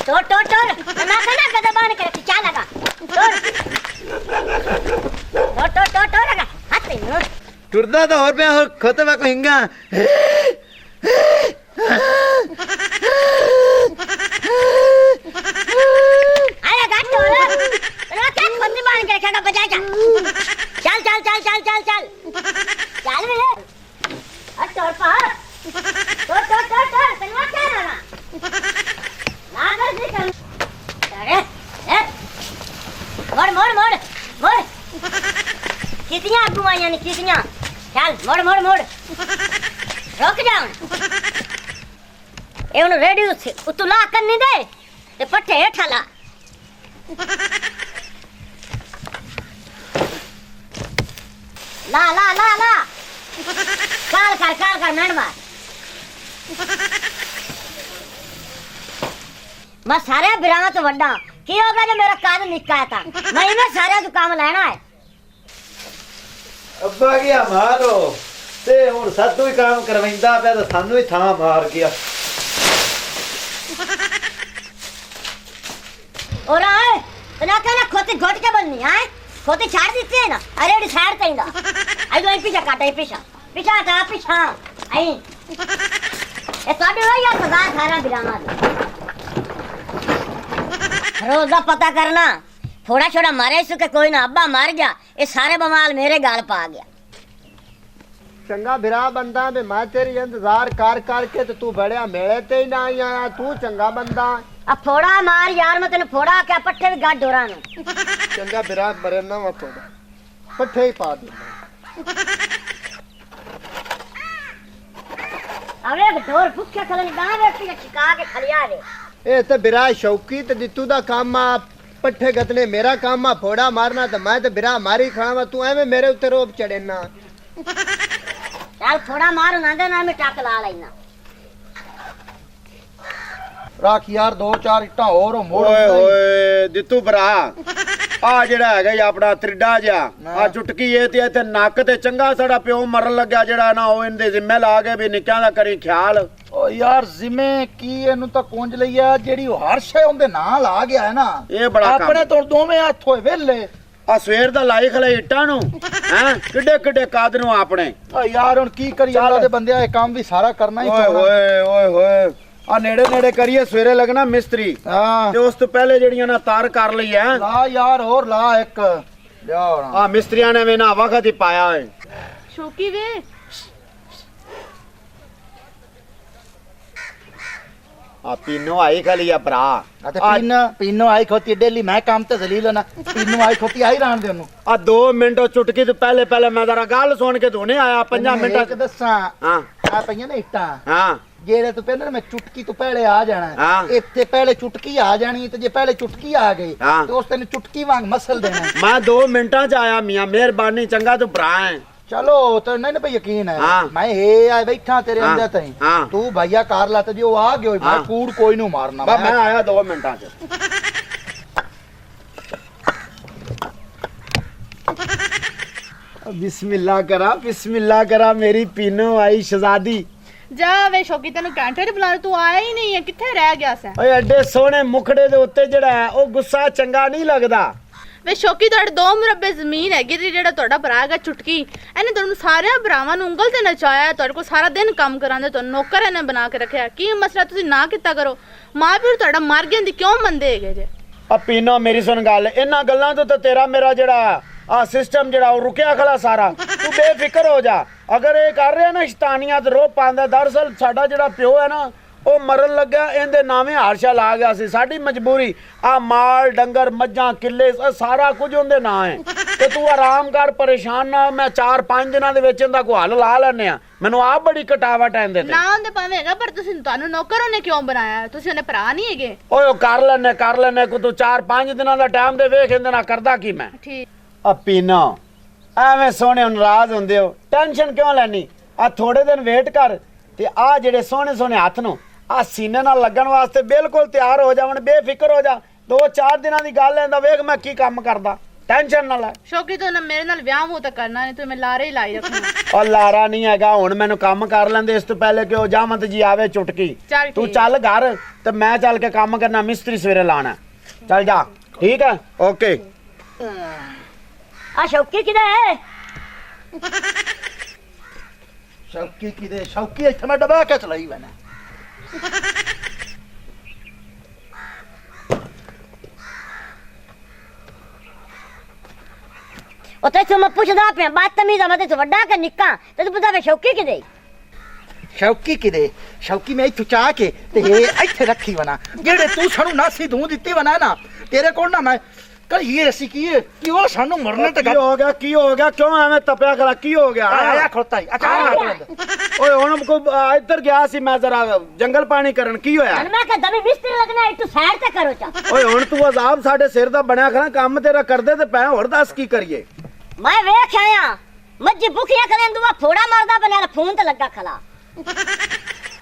तोड़ तोड़ तोड़ मैं कहना गदा बांध के रखी क्या लगा तोड़ तोड़ तोड़ तोड़ तोड़ लगा हाथ में टुरदा तो और पे और खोते में को हिंगा आया गाट तोड़ अरे क्या खोते बांध के रखेगा बजा जा चल चल चल चल चल चल चल मेरे हट तोड़ पा तोड़ तोड़ तोड़ तोड़ तनवा क्या रहा नागर से कर अरे ए मोड़ मोड़ मोड़ मोड़ कितनियां घुमाइयां ने कितनियां चल मोड़ मोड़ मोड़ रुक जाओ ए उन रेडी उसे उतला करने दे ते पट्टे हेठा ला ला ला ला ला काल कर मैडमा मैं सारे बिराना तो वड्डा की होगा जो मेरा काम निकाया था मैं इन्हें सारे जो काम लेना है अब्बा क्या मारो ते हुन सातों ही काम करवाइंदा पे तो सानू ही थां मार गया और आए तना कहना खोते घोट के बननी है खोते छाड़ देते हैं ना अरे डी साइड कइंदा आई दो पीछा काटा पीछा पीछा था पीछा आई ए तोड़े हो या सदा थारा बिराना रोजा पता करना थोड़ा छोड़ा मारे सु के कोई ना अब्बा मार गया ये सारे बमाल मेरे गाल पा गया चंगा बिरा बंदा मैं तेरी इंतजार कर के तो तू बड़िया मेले ते ही ना आया तू चंगा बंदा अब फोड़ा मार यार मैं तेने फोड़ा क्या पट्टे भी गाड़ डोरा ने चंगा बिरा मरे ना मत थोड़ा पट्टे ही पा दे अब एक डोर भूखे खलन गांव व्यक्ति के छिका के खलिया रे ए ते बिरा शौकी ते दित्तू दा काम आ पट्टे गतने मेरा काम आ फोड़ा मारना तो मैं तो बिरा मारी खावा तू एवें मेरे उत्ते रोब चढ़े ना चल फोड़ा मार ना दे ना मैं टाक ला लेना राख यार दो चार इट्टा और मोड़ ओए ओए दित्तू भरा आ जेड़ा हैगा जी अपना त्रिडा जिहा आ चुटकी ए ते इत्थे नक ते चंगा साडा प्यो मरन लग्या जेड़ा ना ओ इनदे जिम्मे ला के भी निक्कियां दा करी ख्याल ओ यार जिम्मे की एनु ਤਾਂ ਕੁੰਜ ਲਈ ਆ ਜਿਹੜੀ ਉਹ ਹਰ ਸ਼ੈ ਉਹਦੇ ਨਾਲ ਆ ਗਿਆ ਹੈ ਨਾ ਇਹ ਬੜਾ ਕੰਮ ਆਪਣੇ ਤੋਂ ਦੋਵੇਂ ਹੱਥ ਹੋਏ ਵੇਲੇ ਆ ਸਵੇਰ ਦਾ ਲਾਈ ਖਲੇ ਇੱਟਾਂ ਨੂੰ ਹੈ ਕਿੱਡੇ ਕਿੱਡੇ ਕਾਦ ਨੂੰ ਆਪਣੇ ਓ ਯਾਰ ਹੁਣ ਕੀ ਕਰੀ ਅੱਲਾ ਦੇ ਬੰਦਿਆ ਇਹ ਕੰਮ ਵੀ ਸਾਰਾ ਕਰਨਾ ਹੀ ਓਏ ਹੋਏ ਓਏ ਹੋਏ ਆ ਨੇੜੇ ਨੇੜੇ ਕਰੀਏ ਸਵੇਰੇ ਲੱਗਣਾ ਮਿਸਤਰੀ ਹਾਂ ਤੇ ਉਸ ਤੋਂ ਪਹਿਲੇ ਜਿਹੜੀਆਂ ਨਾ ਤਾਰ ਕਰ ਲਈ ਐ ਲਾ ਯਾਰ ਹੋਰ ਲਾ ਇੱਕ ਯਾਰ ਆ ਮਿਸਤਰੀਆਂ ਨੇ ਵੇ ਨਾ ਵਕਤ ਹੀ ਪਾਇਆ ਏ ਸ਼ੌਕੀ ਵੇ ਆ ਪੀਨੋ ਆਈ ਖਲੀ ਆ ਭਰਾ ਅਤੇ ਪੀਨੋ ਆਈ ਖੋਤੀ ਡੇਲੀ ਮੈਂ ਕੰਮ ਤੇ ਜ਼ਲੀਲ ਨਾ ਪੀਨੋ ਆਈ ਖੋਤੀ ਆਈ ਰਹਿਣ ਦੇ ਉਹਨੂੰ ਆ 2 ਮਿੰਟ ਚੁਟਕੀ ਤੋਂ ਪਹਿਲੇ ਮੈਂ ਜ਼ਰਾ ਗੱਲ ਸੁਣ ਕੇ ਧੋਨੇ ਆਇਆ 5 ਮਿੰਟਾਂ ਇੱਕ ਦੱਸਾਂ ਹਾਂ ਆ ਪਈਆਂ ਨੇ ਇੱਟਾਂ ਹਾਂ ਜਿਹੜੇ ਤੋਂ ਪਹਿਲਾਂ ਮੈਂ ਚੁਟਕੀ ਤੋਂ ਪਹਿਲੇ ਆ ਜਾਣਾ ਇੱਥੇ ਪਹਿਲੇ ਚੁਟਕੀ ਆ ਜਾਣੀ ਤੇ ਜੇ ਪਹਿਲੇ ਚੁਟਕੀ ਆ ਗਈ ਤੇ ਉਸ ਤੈਨੂੰ ਚੁਟਕੀ ਵਾਂਗ ਮਸਲ ਦੇਣਾ ਮੈਂ 2 ਮਿੰਟਾਂ ਚ ਆਇਆ ਮੀਆਂ ਮਿਹਰਬਾਨੀ ਚੰਗਾ ਤੂੰ ਭਰਾ ਹੈ चलो तो नहीं ना भाई यकीन है मैं हे आ बैठा तेरे अंदर तई तू भैया कार लाता जो आ गयो भाई कूड़ कोई नु मारना मैं आया 2 मिनटां च बिस्मिल्लाह करा मेरी पीनो आई शहजादी जा वे शौकी तेनु कैंटर बुला तू आया ही नहीं है किथे रह गया सा ओए एडे सोहने मुखड़े दे उत्ते जेड़ा है ओ गुस्सा चंगा नहीं लगदा ਵੇ ਸ਼ੌਕੀ ਤੁਹਾਡੇ 2 ਮੁਰੱਬੇ ਜ਼ਮੀਨ ਹੈਗੀ ਤੇ ਜਿਹੜਾ ਤੁਹਾਡਾ ਭਰਾ ਹੈਗਾ ਚੁਟਕੀ ਇਹਨੇ ਤੁਹਾਨੂੰ ਸਾਰਿਆਂ ਭਰਾਵਾਂ ਨੂੰ ਉਂਗਲ ਤੇ ਨਚਾਇਆ ਤੁਹਾਡੇ ਕੋਲ ਸਾਰਾ ਦਿਨ ਕੰਮ ਕਰਾਂਦੇ ਤੁਹਾਨੂੰ ਨੌਕਰ ਇਹਨੇ ਬਣਾ ਕੇ ਰੱਖਿਆ ਕੀ ਮਸਲਾ ਤੁਸੀਂ ਨਾ ਕੀਤਾ ਕਰੋ ਮਾਂ ਪਿਓ ਤੁਹਾਡਾ ਮਰ ਗਿਆ ਦੀ ਕਿਉਂ ਮੰਦੇ ਹੈਗੇ ਜੇ ਆ ਪੀਨੋ ਮੇਰੀ ਸੁਣ ਗੱਲ ਇਹਨਾਂ ਗੱਲਾਂ ਤੋਂ ਤਾਂ ਤੇਰਾ ਮੇਰਾ ਜਿਹੜਾ ਆ ਸਿਸਟਮ ਜਿਹੜਾ ਉਹ ਰੁਕਿਆ ਖਲਾ ਸਾਰਾ ਤੂੰ ਬੇਫਿਕਰ ਹੋ ਜਾ ਅਗਰ ਇਹ ਕਰ ਰਿਹਾ ਨਾ ਸ਼ੈਤਾਨੀਅਤ ਰੋਹ ਪਾਉਂਦਾ ਦਰਅਸਲ ਸਾਡਾ ਜਿਹੜਾ ਪਿਓ ਹੈ ਨਾ ਉਹ ਮਰਨ ਲੱਗਾ ਇਹਦੇ ਨਾਵੇਂ ਹਾਰਸ਼ਾ ਲਾ ਗਿਆ ਸੀ ਸਾਡੀ ਮਜਬੂਰੀ ਆ ਮਾਲ ਡੰਗਰ ਮੱਝਾਂ ਕਿੱਲੇ ਸਾਰਾ ਕੁਝ ਉਹਦੇ ਨਾਂ ਹੈ ਤੇ ਤੂੰ ਆਰਾਮ ਕਰ ਪਰੇਸ਼ਾਨ ਨਾ ਮੈਂ 4-5 ਦਿਨਾਂ ਦੇ ਵਿੱਚ ਇਹਦਾ ਕੋਈ ਹੱਲ ਲਾ ਲੈਣੇ ਆ ਮੈਨੂੰ ਆਪ ਬੜੀ ਕਟਾਵਟ ਹੈ ਇਹਦੇ ਤੇ ਨਾ ਉਹਦੇ ਭਾਵੇਂ ਹੈਗਾ ਪਰ ਤੁਸੀਂ ਤੁਹਾਨੂੰ ਨੌਕਰ ਉਹਨੇ ਕਿਉਂ ਬਣਾਇਆ ਤੁਸੀਂ ਉਹਨੇ ਭਰਾ ਨਹੀਂ ਹੈਗੇ ਓਏ ਉਹ ਕਰ ਲੈਣੇ ਕੋ ਤੂੰ 4-5 ਦਿਨਾਂ ਦਾ ਟਾਈਮ ਦੇ ਵੇਖ ਇਹਦੇ ਨਾਲ ਕਰਦਾ ਕੀ ਮੈਂ ਠੀਕ ਆ ਪੀਨਾ ਐਵੇਂ ਸੋਹਣੇ ਨਾਰਾਜ਼ ਹੁੰਦੇ ਹੋ ਟੈਨਸ਼ਨ ਕਿਉਂ ਲੈਣੀ ਆ ਥੋੜੇ ਦਿਨ ਵੇਟ ਕਰ ਤੇ ਆ ਜਿਹੜੇ ਸੋਹਣੇ ਹੱਥ ਨੂੰ ਆ ਸੀਨੇ ਨਾਲ ਲੱਗਣ ਵਾਸਤੇ ਬਿਲਕੁਲ ਤਿਆਰ ਹੋ ਜਾਵਣ ਬੇਫਿਕਰ ਹੋ ਜਾ 2-4 ਦਿਨਾਂ ਦੀ ਗੱਲ ਐਂਦਾ ਵੇਖ ਮੈਂ ਕੀ ਕੰਮ ਕਰਦਾ ਟੈਨਸ਼ਨ ਨਾ ਲੈ। ਸ਼ੌਕੀ ਤੋਂ ਨਾ ਮੇਰੇ ਨਾਲ ਵਿਆਹ ਮੂੰਹ ਤਾਂ ਕਰਨਾ ਨਹੀਂ, ਤੂੰ ਮੈਂ ਲਾਰੇ ਹੀ ਲਾਈ ਰੱਖਣਾ। ਉਹ ਲਾਰਾ ਨਹੀਂ ਹੈਗਾ, ਹੁਣ ਮੈਨੂੰ ਕੰਮ ਕਰ ਲੈਂਦੇ ਇਸ ਤੋਂ ਪਹਿਲੇ ਕਿ ਉਹ ਜਾਮਤ ਜੀ ਆਵੇ ਚੁਟਕੀ। ਚੱਲ ਤੂੰ ਠੀਕ। ਚੱਲ ਘਰ ਤੇ ਮੈਂ ਚੱਲ ਕੇ ਕੰਮ ਕਰਨਾ, ਮਿਸਤਰੀ ਸਵੇਰੇ ਲਾਣਾ। ਚੱਲ ਜਾ, ਠੀਕ ਹੈ, ਓਕੇ। ਆ ਸ਼ੌਕੀ ਕਿਹਦਾ ਹੈ? ਸ਼ੌਕੀ ਕਿਦੇ ਸ਼ੌਕੀ ਇੱਥੇ ਮੈਂ ਦਬਾ ਕੇ ਚਲਾਈ ਵੈਨਾ। ਉਹ ਤੈਨੂੰ ਮੈਂ ਪੁੱਛਦਾ ਪਿਆ, ਬਦਤਮੀਜ਼ ਆ, ਮੈਂ ਤੇ ਵੱਡਾ ਕਿ ਨਿੱਕਾ, ਤੈਨੂੰ ਪਤਾ ਵੇ ਸ਼ੌਕੀ ਕਿਹਦੇ? ਸ਼ੌਕੀ ਕਿਦੇ ਸ਼ੌਕੀ ਮੈਂ ਇੱਥੋਂ ਚਾਹ ਕੇ ਤੇ ਇਹ ਇੱਥੇ ਰੱਖੀ ਵਨਾ, ਜਿਹੜੇ ਤੂੰ ਸਾਨੂੰ ਨਾਸੀ ਦੂੰ ਦਿੱਤੀ ਵਨਾ ਨਾ, ਤੇਰੇ ਕੋਲ ਨਾ ਮੈਂ ਕਹੀਏ ਅਸੀਂ ਕੀ ਉਹ ਸਾਨੂੰ ਮਰਨੇ ਤੇ ਕੀ ਹੋ ਗਿਆ, ਕੀ ਹੋ ਗਿਆ, ਕਿਉਂ ਐਵੇਂ ਤਪਿਆ ਖੜਾ, ਕੀ ਹੋ ਗਿਆ? ਆਇਆ ਖੜਤਾ ਹੀ ਓਏ ਹੁਣ ਕੋ ਇੱਧਰ ਗਿਆ ਸੀ ਮੈਂ ਜ਼ਰਾ ਜੰਗਲ ਪਾਣੀ ਕਰਨ, ਕੀ ਹੋਇਆ? ਮੈਂ ਕਿਹਾ ਦਮੀ ਮਿਸਤਰੀ ਲੱਗਣਾ, ਇੱਥੋਂ ਸਾਈਡ ਤੇ ਕਰੋ ਚਾ। ਓਏ ਹੁਣ ਤੂੰ ਅਜ਼ਾਬ ਸਾਡੇ ਸਿਰ ਦਾ ਬਣਿਆ ਖੜਾ, ਕੰਮ ਤੇਰਾ ਕਰਦੇ ਤੇ ਪੈ, ਹੋਰ ਦੱਸ ਕੀ ਕਰੀਏ? ਮੈਂ ਵੇਖ ਆਇਆ ਮੱਝੀ ਭੁੱਖੀਆਂ ਕਰੇ ਦੁਆ ਫੋੜਾ ਮਾਰਦਾ ਬਣਿਆ, ਫੋਨ ਤੇ ਲੱਗਾ ਖਲਾ।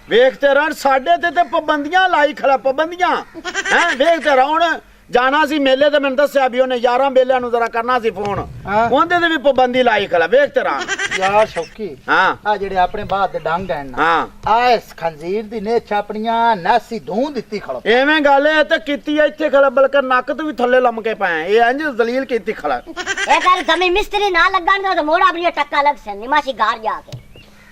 ਵੇਖ ਤੇ ਰਨ ਸਾਡੇ ਤੇ ਪਾਬੰਦੀਆਂ ਲਾਈ ਖੜਾ, ਪਾਬੰਦੀਆਂ ਹੈ। ਵੇਖ ਤੇ ਹੁਣ ਜਾਣਾ ਸੀ ਮੇਲੇ ਤੇ ਮੈਨੂੰ ਦੱਸਿਆ ਵੀ ਉਹਨੇ 11 ਮੇਲਿਆਂ ਨੂੰ ਜ਼ਰਾ ਕਰਨਾ ਸੀ ਫੋਨ, ਉਹਦੇ ਤੇ ਵੀ ਪਾਬੰਦੀ ਲਾਈ ਖੜਾ। ਵੇਖ ਤੇ ਰਨ ਯਾਰ ਸ਼ੌਕੀ ਹਾਂ ਆ ਜਿਹੜੇ ਆਪਣੇ ਬਾਤ ਦੇ ਡੰਗ ਐ ਨਾ, ਹਾਂ ਆ ਇਸ ਖੰਜ਼ੀਰ ਦੀ ਨੇ ਛਾਪੜੀਆਂ ਨਾਸੀ ਦੂੰ ਦਿੱਤੀ ਖੜੋ। ਐਵੇਂ ਗੱਲ ਹੈ ਤੇ ਕੀਤੀ ਇੱਥੇ ਖੜਾ, ਬਲਕਿ ਨੱਕ ਤੋਂ ਵੀ ਥੱਲੇ ਲੰਮ ਕੇ ਪਾਏ, ਇਹ ਇੰਜ ਜ਼ਲੀਲ ਕੀਤੀ ਖੜਾ। ਇਹ ਗੱਲ ਦਮੀ ਮਿਸਤਰੀ ਨਾ ਲੱਗਣ ਦਾ ਮੋੜਾ ਆਪਣੀ ਟੱਕਾ ਲੱਗ ਸੇ ਨਿਮਾਸ਼ੀ ਘਰ ਜਾ ਕੇ।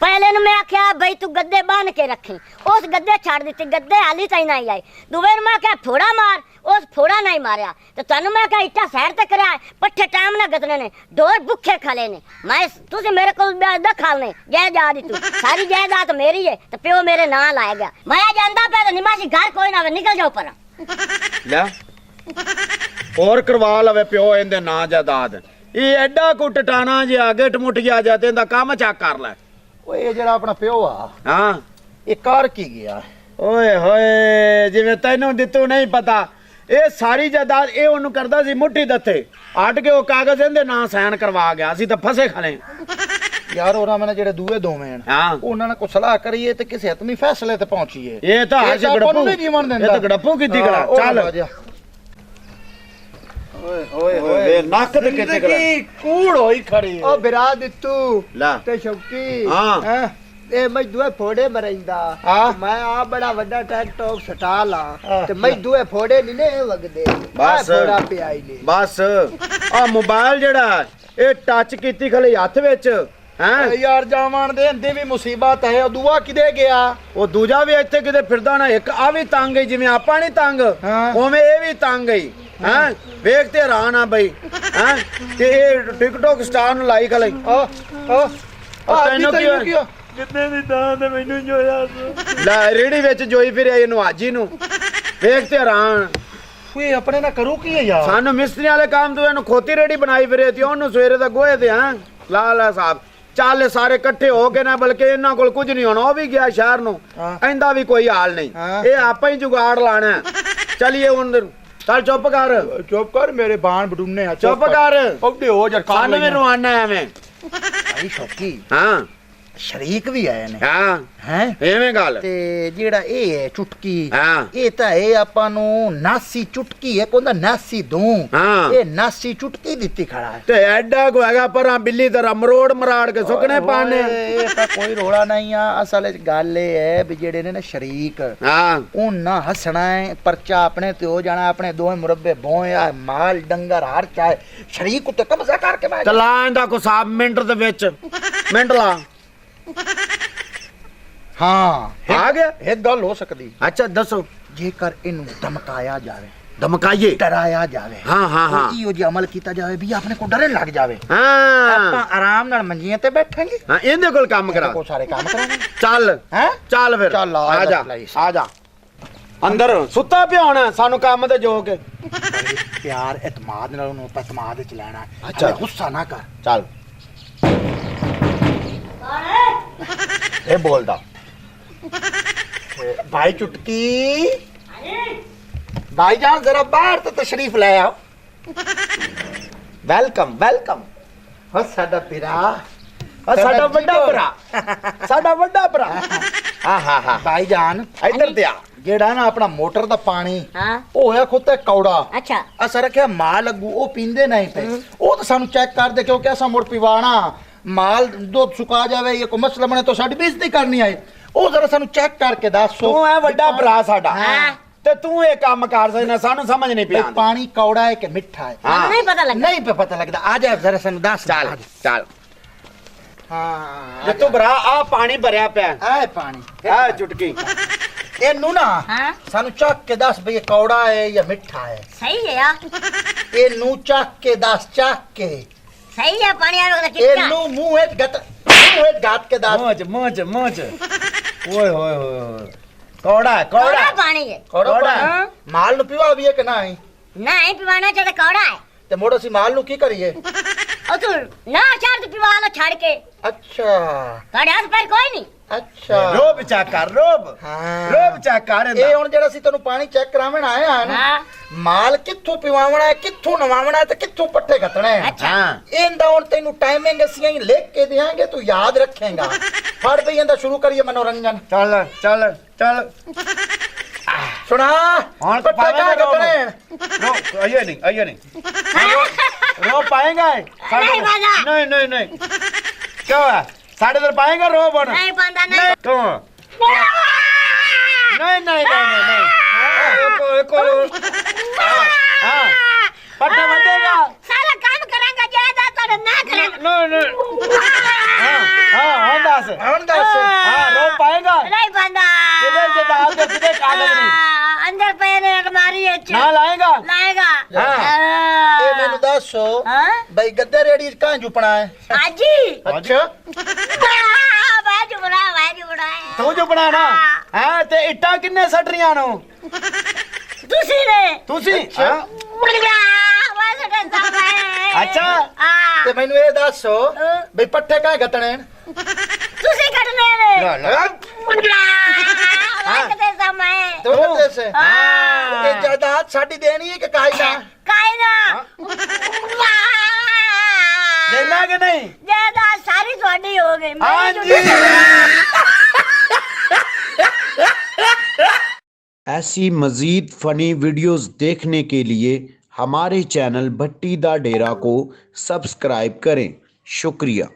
पहले नु मैं आख्या भाई तू गद्दे बांध के रखी, उस गद्दे छाड़ दिते, गद्दे हाली ताई नहीं आई। दूसरे मैं आख्या फोड़ा मार, उस फोड़ा नहीं मारिया। तो तनु मैं आख्या इट्टा सैर ते कराया, पट्ठे टाइम ना गदने ने, डोर भुखे खाले ने। मैं तुसी मेरे को द खालने जायदाद तू सारी जायदाद मेरी है, तो प्यो मेरे नाल आया गया। मैं जानदा पे तो निमाशी घर कोई ना निकल जाओ पर ले और करवा लवे प्यो इनदे ना जायदाद। ये एडा को टटाना जे आगे टमुट गया जाते इंदा काम चेक कर ले। ਓਏ ਇਹ ਜਿਹੜਾ ਆਪਣਾ ਪਿਓ ਆ ਹਾਂ ਇਹ ਕਰ ਕੀ ਗਿਆ? ਓਏ ਹੋਏ ਜਿਵੇਂ ਤੈਨੂੰ ਦਿੱਤੂ ਨਹੀਂ ਪਤਾ, ਇਹ ਸਾਰੀ ਜਾਇਦਾਦ ਇਹ ਉਹਨੂੰ ਕਰਦਾ ਸੀ ਮੁੱਠੀ ਦੱਥੇ, ਹਟ ਕੇ ਉਹ ਕਾਗਜ਼ ਇਹਦੇ ਨਾਂ ਸਾਈਨ ਕਰਵਾ ਗਿਆ। ਅਸੀਂ ਤਾਂ ਫਸੇ ਖਲੇ ਯਾਰ ਉਹਨਾਂ ਮੈਨੇ ਜਿਹੜੇ ਦੂਏ ਦੋਵੇਂ ਹਾਂ ਉਹਨਾਂ ਨਾਲ ਕੋ ਸਲਾਹ ਕਰੀਏ ਤੇ ਕਿਸੇ ਹਤਮੀ ਫੈਸਲੇ ਤੇ ਪਹੁੰਚੀਏ। ਇਹ ਤਾਂ ਹਾਸ਼ ਗੜਪੂ ਨਹੀਂ ਜੀਵਨ ਦਿੰਦਾ, ਇਹ ਤਾਂ ਗੜਪੂ ਕੀਤੀ ਕਰਾ। ਚੱਲ ਓਏ ਹੋਏ ਹੋਏ ਨੱਕ ਤੇ ਕਿੱਥੇ ਕਰਾ ਕੂੜ ਹੋਈ ਖੜੀ ਉਹ ਬਿਰਾ ਦਿੱਤੂ ਲੈ ਤੇ ਸ਼ੌਕੀ ਹਾਂ ਇਹ ਮੈਂ ਦੂਏ ਫੋੜੇ ਮਰੈਂਦਾ। ਮੈਂ ਆ ਬੜਾ ਵੱਡਾ ਟੈਕਟੋਕ ਸਟਾ ਲਾ ਤੇ ਮੈਂ ਦੂਏ ਫੋੜੇ ਨਹੀਂ ਨੇ ਵਗਦੇ, ਬਸ ਫੋੜਾ ਪਿਆ ਹੀ ਨਹੀਂ। ਬਸ ਆ ਮੋਬਾਈਲ ਜਿਹੜਾ ਇਹ ਟੱਚ ਕੀਤੀ ਖਲੇ ਹੱਥ ਵਿੱਚ ਹੈ ਯਾਰ ਜਾਵਣ ਦੇ ਅੰਦੇ ਵੀ ਮੁਸੀਬਤ ਹੈ। ਉਹ ਦੂਆ ਕਿਦੇ ਗਿਆ? ਉਹ ਦੂਜਾ ਵੀ ਇੱਥੇ ਕਿਤੇ ਫਿਰਦਾ ਨਾ, ਇੱਕ ਆ ਵੀ ਤੰਗ ਹੈ ਜਿਵੇਂ ਆਪਾਂ ਨਹੀਂ ਤੰਗ ਉਵੇਂ ਇਹ ਵੀ ਤੰਗ ਹੈ। ਹਾਂ ਵੇਖ ਤੇ ਹੈਰਾਨ ਆ ਬਈ ਹਾਂ ਤੇ ਇਹ ਟਿਕਟੋਕ ਸਟਾਰ ਨੂੰ ਲਾਈ ਖਲੇ। ਤੈਨੂੰ ਕੀ ਕਿੰਨੇ ਦੀ ਦਾਂ ਤੇ ਮੈਨੂੰ ਜੋਇਆ ਲੈ ਰੇੜੀ ਵਿੱਚ ਜੋਈ ਫਿਰਿਆ ਇਹਨੂੰ ਹਾਜੀ ਨੂੰ। ਵੇਖ ਤੇ ਹੈਰਾਨ ਓਏ ਆਪਣੇ ਨਾਲ ਕਰੂ ਕੀ ਹੈ ਯਾਰ? ਸਾਨੂੰ ਮਿਸਤਰੀ ਵਾਲੇ ਕੰਮ ਤੋਂ ਇਹਨੂੰ ਖੋਤੀ ਰੇੜੀ ਬਣਾਈ ਫਿਰੇ ਤੇ ਉਹਨੂੰ ਸਵੇਰੇ ਦਾ ਗੋਹੇ ਤੇ ਹਾਂ ਲਾ ਸਾਹਿਬ ਚੱਲ ਸਾਰੇ ਇਕੱਠੇ ਹੋ ਕੇ ਨਾ, ਬਲਕਿ ਇਹਨਾਂ ਕੋਲ ਕੁਝ ਨਹੀਂ ਹੋਣਾ, ਉਹ ਵੀ ਗਿਆ ਸ਼ਹਿਰ ਨੂੰ, ਇਹਦਾ ਵੀ ਕੋਈ ਹਾਲ ਨਹੀਂ, ਇਹ ਆਪਾਂ ਹੀ ਜੁਗਾੜ ਲਾਣਾ। ਚਲੀਏ ਹੁਣ ਚੱਲ ਚੁੱਪ ਕਰ ਮੇਰੇ ਬਾਣ ਬਡੂਨੇ ਆ। ਚੁੱਪ ਕਰ ਪੌੜੇ ਹੋ ਯਾਰ ਸਾਨੂੰ ਵੀ ਰਵਾਨਾ ਐਵੇਂ। ਭਾਈ ਸ਼ੌਕੀ ਹਾਂ ਸ਼ਰੀਕ ਵੀ ਆਏ ਨੇ ਹਾਂ ਹੈ ਐਵੇਂ ਗੱਲ ਤੇ ਜਿਹੜਾ ਇਹ ਹੈ ਚੁਟਕੀ ਹਾਂ ਇਹ ਤਾਂ ਇਹ ਆਪਾਂ ਨੂੰ ਨਾਸੀ ਚੁਟਕੀ ਹੈ, ਕੋਂਦਾ ਨਾਸੀ ਦੂੰ ਹਾਂ ਇਹ ਨਾਸੀ ਚੁਟਕੀ ਦਿੱਤੀ ਖੜਾ ਹੈ ਤੇ ਐਡਾ ਕੋ ਹੈਗਾ ਪਰਾਂ ਬਿੱਲੀ ਤਰ੍ਹਾਂ ਮਰੋੜ ਮਰਾੜ ਕੇ ਸੁੱਕਣੇ ਪਾਣੇ। ਇਹ ਤਾਂ ਕੋਈ ਰੋਲਾ ਨਹੀਂ ਆ। ਅਸਲ ਵਿੱਚ ਗੱਲ ਇਹ ਹੈ ਵੀ ਜਿਹੜੇ ਨੇ ਨਾ ਸ਼ਰੀਕ ਹਾਂ ਉਹਨਾਂ ਹੱਸਣਾ ਹੈ, ਪਰਚਾ ਆਪਣੇ ਤੇ ਹੋ ਜਾਣਾ, ਆਪਣੇ ਦੋਵੇਂ ਮੁਰੱਬੇ ਬੋਏ ਆ ਮਾਲ ਡੰਗਰ ਹਰ ਚਾਹੇ ਸ਼ਰੀਕ ਉੱਤੇ ਕਬਜ਼ਾ ਕਰਕੇ ਬੈਠ ਚਲਾ ਇਹਦਾ ਕੋ ਸਾਬ ਮਿੰਟ ਦੇ ਵਿੱਚ ਮਿੰਟ ਲਾ। ਹਾਂ ਆ ਗਿਆ ਇੱਕ ਗੱਲ ਹੋ ਸਕਦੀ। ਅੱਛਾ ਦੱਸੋ। ਜੇਕਰ ਇਹਨੂੰ ਧਮਕਾਇਆ ਜਾਵੇ, ਧਮਕਾਈਏ ਡਰਾਇਆ ਜਾਵੇ, ਹਾਂ ਹਾਂ ਹਾਂ ਇਹੋ ਜਿਹਾ ਅਮਲ ਕੀਤਾ ਜਾਵੇ ਵੀ ਆਪਣੇ ਕੋਲ ਡਰਨ ਲੱਗ ਜਾਵੇ, ਹਾਂ ਆਪਾਂ ਆਰਾਮ ਨਾਲ ਮੰਜੀਆਂ ਤੇ ਬੈਠਾਂਗੇ, ਹਾਂ ਇਹਦੇ ਕੋਲ ਕੰਮ ਕਰਾ। ਕੋ ਸਾਰੇ ਕੰਮ ਕਰਾਂਗੇ। ਚੱਲ ਹੈ ਚੱਲ ਫਿਰ ਚੱਲ ਆ ਜਾ ਆ ਜਾ ਅੰਦਰ ਸੁੱਤਾ ਪਿਆ ਹੋਣਾ, ਸਾਨੂੰ ਕੰਮ ਤੇ ਜੋ ਕੇ ਪਿਆਰ ਇਤਮਾਦ ਨਾਲ ਉਹਨੂੰ ਇਤਮਾਦ ਵਿੱਚ ਲੈਣਾ। ਅੱਛਾ। ਗੁੱਸਾ ਨਾ ਕਰ। ਚੱਲ ਇਹ ਬੋਲਦਾ ਭਾਈ ਚੁਟਕੀ भाईजान जरा बाहर तो तशरीफ ले आओ। Welcome welcome. हो साडा पिरा ਸਾਡਾ ਵੱਡਾ ਭਰਾ, ਸਾਡਾ ਵੱਡਾ ਭਰਾ। ਹਾਂ ਹਾਂ ਹਾਂ भाईजान ਇੱਧਰ ਤੇ ਆ। ਜਿਹੜਾ ਨਾ ਆਪਣਾ ਮੋਟਰ ਦਾ ਪਾਣੀ ਹਾਂ ਉਹ ਹੋਇਆ ਖੁੱਤੇ ਕੌੜਾ ਅੱਛਾ ਅਸਾਂ ਰੱਖਿਆ ਮਾਲ ਲੱਗੂ ਉਹ ਪੀਂਦੇ ਨਹੀਂ ਪਏ ਉਹ ਤਾਂ ਸਾਨੂੰ ਚੈੱਕ ਕਰਦੇ ਕਿਉਂਕਿ ਅਸਾਂ ਮੁੜ ਪਿਵਾਣਾ ਮਾਲ ਦੁੱਧ ਸੁਕਾ ਜਾਵੇ ਇਹ ਕੋਈ ਮਸਲਾ ਬਣੇ ਤਾਂ ਸਾਡੀ ਬੇਇੱਜ਼ਤੀ ਕਰਨੀ ਆਏ ਉਹ ਜ਼ਰਾ ਸਾਨੂੰ ਚੈੱਕ ਕਰਕੇ ਦੱਸੋ ਤੂੰ ਐ ਵੱਡਾ ਭਰਾ ਸਾਡਾ ਹਾਂ ਤੇ ਤੂੰ ਇਹ ਕੰਮ ਕਰ ਸਕਦਾ ਸਾਨੂੰ ਸਮਝ ਨਹੀਂ ਵੀ ਪਿਆ ਪਾਣੀ ਕੌੜਾ ਹੈ ਕਿ ਮਿੱਠਾ ਹੈ ਹਾਂ। ਨਹੀਂ ਪਤਾ ਲੱਗਦਾ ਨਹੀਂ ਪਤਾ ਲੱਗਦਾ ਆ ਜਾ ਜ਼ਰਾ ਸਾਨੂੰ ਦੱਸ ਚੱਲ ਚੱਲ ਹਾਂ ਜੇ ਤੂੰ ਭਰਾ ਆ ਪਾਣੀ ਭਰਿਆ ਪਿਆ ਆਏ ਪਾਣੀ ਆ ਚੁਟਕੀ ਇਹਨੂੰ ਨਾ ਹਾਂ ਸਾਨੂੰ ਚੱਕ ਕੇ ਦੱਸ ਬਈ ਇਹ ਕੌੜਾ ਹੈ ਜਾਂ ਮਿੱਠਾ ਹੈ ਸਹੀ ਹੈ ਯਾਰ ਇਹਨੂੰ ਚੱਕ ਕੇ ਦੱਸ ਚੱਕ ਕੇ ਸਹੀ ਹੈ ਪਾਣੀ ਵਾਲਾ ਦਾ ਚਿੱਟਾ ਇਹਨੂੰ ਮੂੰਹ ਵਿੱਚ ਗੱਤ ਕੇ ਦੱਸ ਮੋਚ ਓਏ ਹੋਏ ਹੋਏ ਕੌੜਾ ਕੌੜਾ ਪਾਣੀ ਹੈ ਕੌੜਾ ਹਾਂ। ਮਾਲ ਨੂੰ ਪੀਵਾ ਵੀ ਹੈ ਕਿ ਨਹੀਂ ਨਹੀਂ ਪੀਵਾਣਾ ਚਾਹੀਦਾ ਕੌੜਾ ਹੈ ਤੇ ਮੋੜ ਅਸੀਂ ਮਾਲ ਨੂੰ ਕੀ ਕਰੀਏ ਉਹ ਤੂੰ ਨਾ ਚਾਰ ਪੀਵਾ ਲਾ ਛੱਡ ਕੇ ਅੱਛਾ ਤੁਹਾਡੇ ਹੱਥ ਪੈਰ ਕੋਈ ਨਹੀਂ ਅੱਛਾ ਰੋਬ ਚੈੱਕ ਕਰ ਰੋਬ ਹਾਂ ਚੈੱਕ ਕਰ ਇਹ ਹੁਣ ਜਿਹੜਾ ਅਸੀਂ ਤੈਨੂੰ ਪਾਣੀ ਚੈੱਕ ਕਰਾਵਣ ਆਏ ਆ ਨਾ ਹਾਂ ਮਾਲ ਕਿੱਥੋਂ ਪਿਵਾਵਣਾ ਹੈ ਕਿੱਥੋਂ ਨਵਾਵਣਾ ਹੈ ਤੇ ਕਿੱਥੋਂ ਪੱਠੇ ਘੱਟਣਾ ਹੈ ਅੱਛਾ ਹਾਂ ਇਹਦਾ ਹੁਣ ਤੈਨੂੰ ਟਾਈਮਿੰਗ ਅਸੀਂ ਹੀ ਲਿਖ ਕੇ ਦੇਾਂਗੇ ਤੂੰ ਯਾਦ ਰੱਖੇਂਗਾ ਫੜ ਬਈ ਇਹਦਾ ਸ਼ੁਰੂ ਕਰੀਏ ਮਨੋਰੰਜਨ ਚੱਲ ਸੁਣਾ ਹੁਣ ਪੱਠੇ ਪਾਵੇਂਗਾ ਕਾ ਘੱਟਣੇ ਰੋ ਆਈਏ ਨਹੀਂ रो पाएगा नहीं बाजा। नहीं क्यों है साढ़े इधर पाएगा रो बन नहीं पाता नहीं क्यों नहीं हाँ पट्टा बंदेगा सारा काम करेंगे ज्यादा तो ना करेंगे हाँ दस हाँ रो पाएगा नहीं पाता किधर से दाल के किधर कागज नहीं अंदर पैर अलमारी है ना लाएगा लाएगा ਇਹ ਮੈਨੂੰ ਦੱਸੋ हाँ ਬਈ ਗੱਦੇ ਰੇੜੀ ਕਾਂ ਜੁਪਣਾ ਹੈ आजी ਅੱਛਾ बाजू बड़ा है तू जो बनाना है ते इट्टा किन्ने सट रही नो दूसरी ने तुसी अच्छा ਤੇ ਮੈਨੂੰ ਇਹ ਦੱਸੋ ਬਈ ਪੱਠੇ ਕਾਂ ਘਟਣੇ दूसरी कटने ने कते समय ਤੂੰ ਕਿੱਥੇ ਸੇ हाँ। ਤੇ ਜਾਇਦਾਦ ਸਾਡੀ ਦੇਣੀ ਹੈ ਕਿ ਕਾਇਦਾ कायदा देना कि नहीं ज्यादा सारी थोड़ी हो गई हाँ मेरी जी ऐसी मज़ीद फ़नी वीडियोस देखने के लिए हमारे चैनल भट्टी दा डेरा को सब्सक्राइब करें। शुक्रिया।